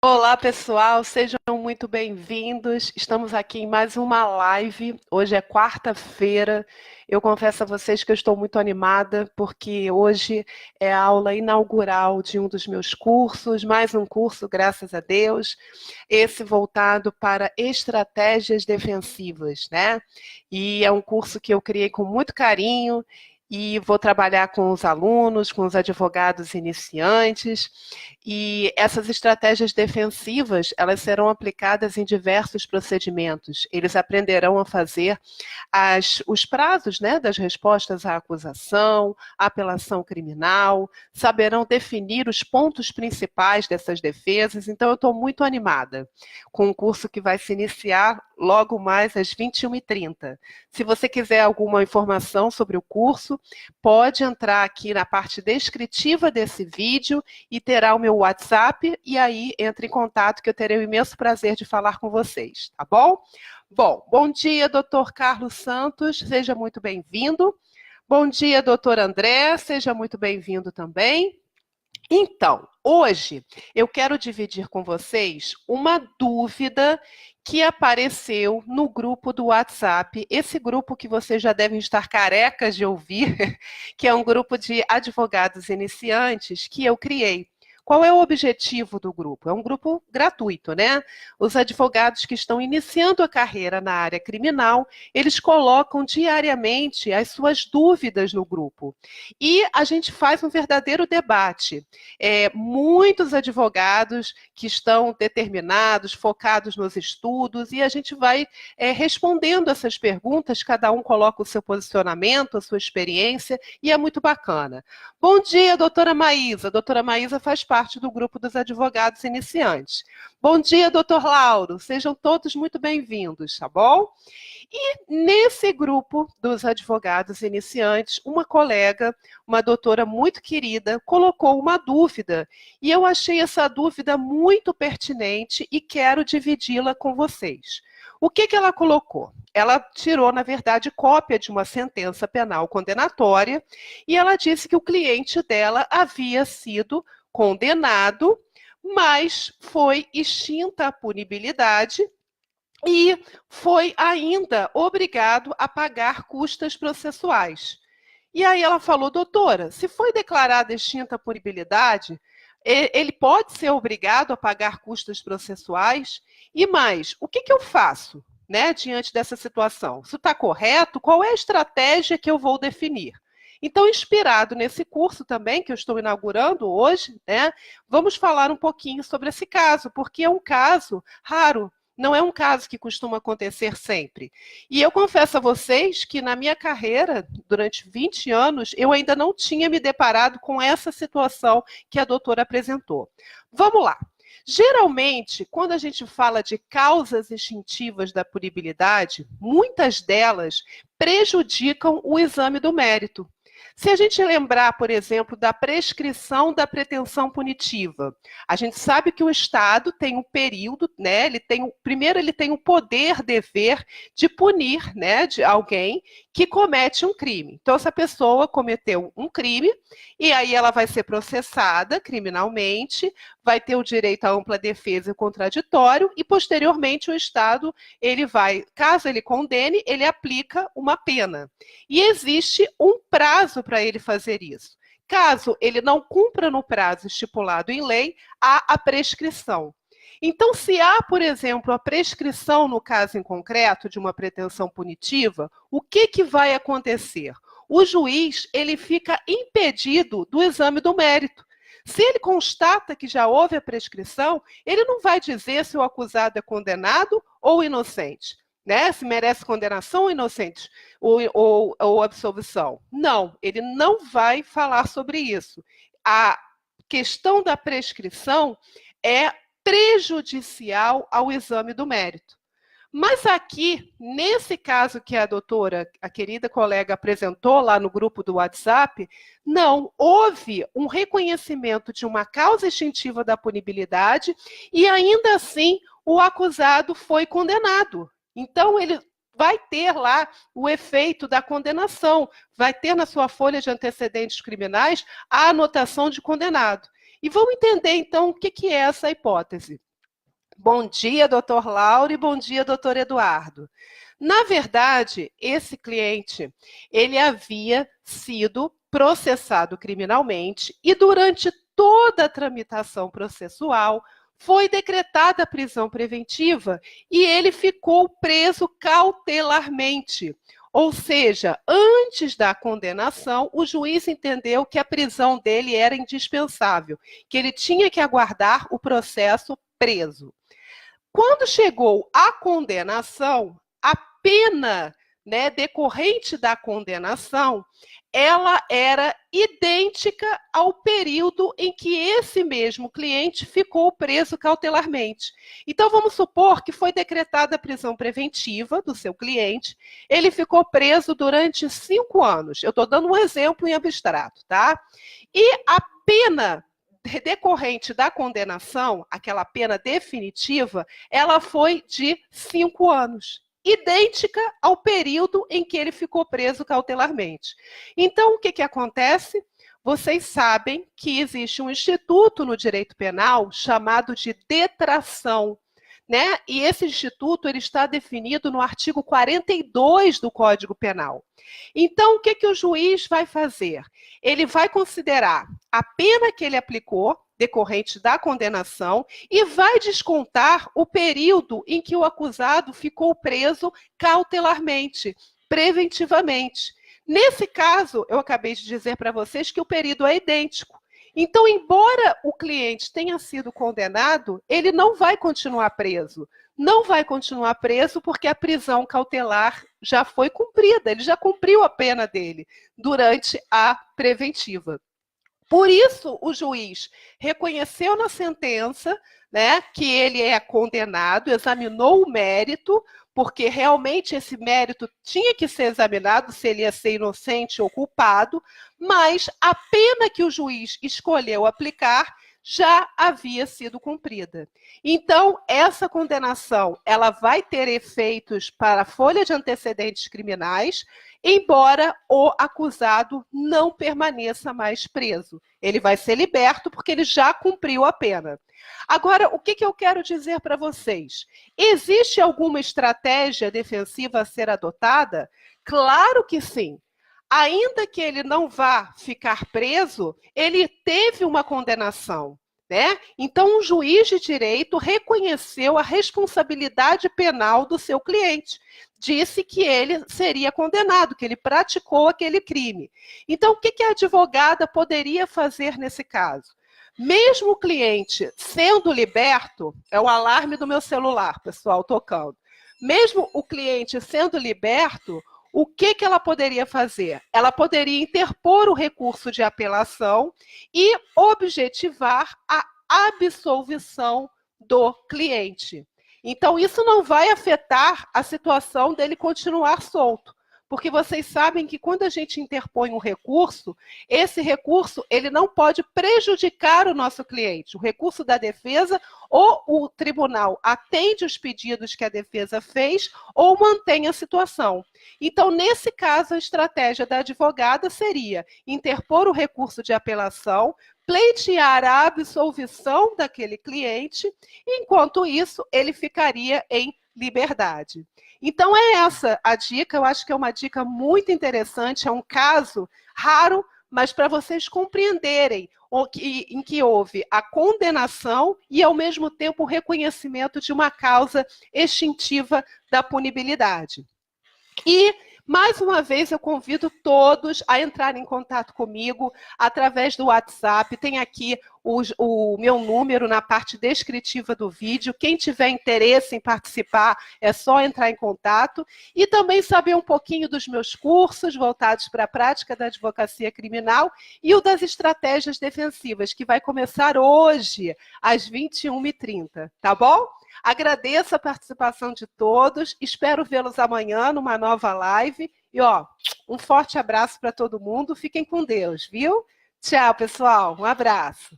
Olá, pessoal, sejam muito bem-vindos. Estamos aqui em mais uma live. Hoje é quarta-feira. Eu confesso a vocês que eu estou muito animada, porque hoje é a aula inaugural de um dos meus cursos, mais um curso, graças a Deus, esse voltado para estratégias defensivas, né? E é um curso que eu criei com muito carinho. E vou trabalhar com os alunos, com os advogados iniciantes, e essas estratégias defensivas, elas serão aplicadas em diversos procedimentos. Eles aprenderão a fazer os prazos, né, das respostas à acusação, à apelação criminal, saberão definir os pontos principais dessas defesas. Então, eu estou muito animada com um curso que vai se iniciar logo mais às 21h30. Se você quiser alguma informação sobre o curso, pode entrar aqui na parte descritiva desse vídeo e terá o meu WhatsApp, e aí entre em contato que eu terei o imenso prazer de falar com vocês, tá bom? Bom dia, doutor Carlos Santos, seja muito bem-vindo. Bom dia, doutor André, seja muito bem-vindo também. Então, hoje eu quero dividir com vocês uma dúvida que apareceu no grupo do WhatsApp, esse grupo que vocês já devem estar carecas de ouvir, que é um grupo de advogados iniciantes que eu criei. Qual é o objetivo do grupo? É um grupo gratuito, né? Os advogados que estão iniciando a carreira na área criminal, eles colocam diariamente as suas dúvidas no grupo. E a gente faz um verdadeiro debate. Muitos advogados que estão determinados, focados nos estudos, e a gente vai respondendo essas perguntas, cada um coloca o seu posicionamento, a sua experiência, e é muito bacana. Bom dia, doutora Maísa. A doutora Maísa faz parte do grupo dos advogados iniciantes. Bom dia, doutor Lauro. Sejam todos muito bem-vindos, tá bom? E nesse grupo dos advogados iniciantes, uma colega, uma doutora muito querida, colocou uma dúvida. E eu achei essa dúvida muito pertinente e quero dividi-la com vocês. O que ela colocou? Ela tirou, na verdade, cópia de uma sentença penal condenatória e ela disse que o cliente dela havia sido condenado, mas foi extinta a punibilidade e foi ainda obrigado a pagar custas processuais. E aí ela falou, doutora, se foi declarada extinta a punibilidade, ele pode ser obrigado a pagar custas processuais? E mais, o que eu faço, né, diante dessa situação? Isso está correto? Qual é a estratégia que eu vou definir? Então, inspirado nesse curso também, que eu estou inaugurando hoje, né, vamos falar um pouquinho sobre esse caso, porque é um caso raro, não é um caso que costuma acontecer sempre. E eu confesso a vocês que na minha carreira, durante 20 anos, eu ainda não tinha me deparado com essa situação que a doutora apresentou. Vamos lá. Geralmente, quando a gente fala de causas extintivas da punibilidade, muitas delas prejudicam o exame do mérito. Se a gente lembrar, por exemplo, da prescrição da pretensão punitiva, a gente sabe que o Estado tem um período, né? Primeiro ele tem o poder, dever de punir, né, de alguém que comete um crime. Então, essa pessoa cometeu um crime e aí ela vai ser processada criminalmente, vai ter o direito à ampla defesa e contraditório e posteriormente o Estado ele vai, caso ele condene, ele aplica uma pena. E existe um prazo para ele fazer isso. Caso ele não cumpra no prazo estipulado em lei, há a prescrição. Então, se há, por exemplo, a prescrição no caso em concreto de uma pretensão punitiva, o que vai acontecer? O juiz ele fica impedido do exame do mérito. Se ele constata que já houve a prescrição, ele não vai dizer se o acusado é condenado ou inocente, né? Se merece condenação ou inocente, ou absolvição. Não, ele não vai falar sobre isso. A questão da prescrição é prejudicial ao exame do mérito. Mas aqui, nesse caso que a doutora, a querida colega, apresentou lá no grupo do WhatsApp, não, houve um reconhecimento de uma causa extintiva da punibilidade e ainda assim o acusado foi condenado. Então, ele vai ter lá o efeito da condenação, vai ter na sua folha de antecedentes criminais a anotação de condenado. E vamos entender, então, o que é essa hipótese. Bom dia, doutor Lauro, e bom dia, doutor Eduardo. Na verdade, esse cliente, ele havia sido processado criminalmente e durante toda a tramitação processual foi decretada a prisão preventiva e ele ficou preso cautelarmente. Ou seja, antes da condenação, o juiz entendeu que a prisão dele era indispensável, que ele tinha que aguardar o processo preso. Quando chegou a condenação, a pena, né, decorrente da condenação, ela era idêntica ao período em que esse mesmo cliente ficou preso cautelarmente. Então, vamos supor que foi decretada a prisão preventiva do seu cliente, ele ficou preso durante 5 anos. Eu estou dando um exemplo em abstrato, tá? E a pena decorrente da condenação, aquela pena definitiva, ela foi de 5 anos, idêntica ao período em que ele ficou preso cautelarmente. Então, o que acontece? Vocês sabem que existe um instituto no direito penal chamado de detração, né? E esse instituto ele está definido no artigo 42 do Código Penal. Então, o que o juiz vai fazer? Ele vai considerar a pena que ele aplicou, decorrente da condenação, e vai descontar o período em que o acusado ficou preso cautelarmente, preventivamente. Nesse caso, eu acabei de dizer para vocês que o período é idêntico. Então, embora o cliente tenha sido condenado, ele não vai continuar preso. Não vai continuar preso porque a prisão cautelar já foi cumprida, ele já cumpriu a pena dele durante a preventiva. Por isso, o juiz reconheceu na sentença, né, que ele é condenado, examinou o mérito, porque realmente esse mérito tinha que ser examinado se ele ia ser inocente ou culpado, mas a pena que o juiz escolheu aplicar já havia sido cumprida. Então, essa condenação, ela vai ter efeitos para a folha de antecedentes criminais, embora o acusado não permaneça mais preso. Ele vai ser liberto porque ele já cumpriu a pena. Agora, o que eu quero dizer para vocês? Existe alguma estratégia defensiva a ser adotada? Claro que sim. Ainda que ele não vá ficar preso, ele teve uma condenação, né? Então, um juiz de direito reconheceu a responsabilidade penal do seu cliente. Disse que ele seria condenado, que ele praticou aquele crime. Então, o que a advogada poderia fazer nesse caso? Mesmo o cliente sendo liberto, é o alarme do meu celular, pessoal, tocando. Mesmo o cliente sendo liberto, o que ela poderia fazer? Ela poderia interpor o recurso de apelação e objetivar a absolvição do cliente. Então, isso não vai afetar a situação dele continuar solto, porque vocês sabem que quando a gente interpõe um recurso, esse recurso ele não pode prejudicar o nosso cliente. O recurso da defesa, ou o tribunal atende os pedidos que a defesa fez, ou mantém a situação. Então, nesse caso, a estratégia da advogada seria interpor o recurso de apelação, pleitear a absolvição daquele cliente, enquanto isso, ele ficaria em liberdade. Então, é essa a dica, eu acho que é uma dica muito interessante, é um caso raro, mas para vocês compreenderem em que houve a condenação e, ao mesmo tempo, o reconhecimento de uma causa extintiva da punibilidade. E, mais uma vez, eu convido todos a entrarem em contato comigo através do WhatsApp. Tem aqui o meu número na parte descritiva do vídeo. Quem tiver interesse em participar, é só entrar em contato. E também saber um pouquinho dos meus cursos voltados para a prática da advocacia criminal e o das estratégias defensivas, que vai começar hoje, às 21h30, tá bom? Agradeço a participação de todos, espero vê-los amanhã numa nova live. E, um forte abraço para todo mundo, fiquem com Deus, viu? Tchau, pessoal, um abraço.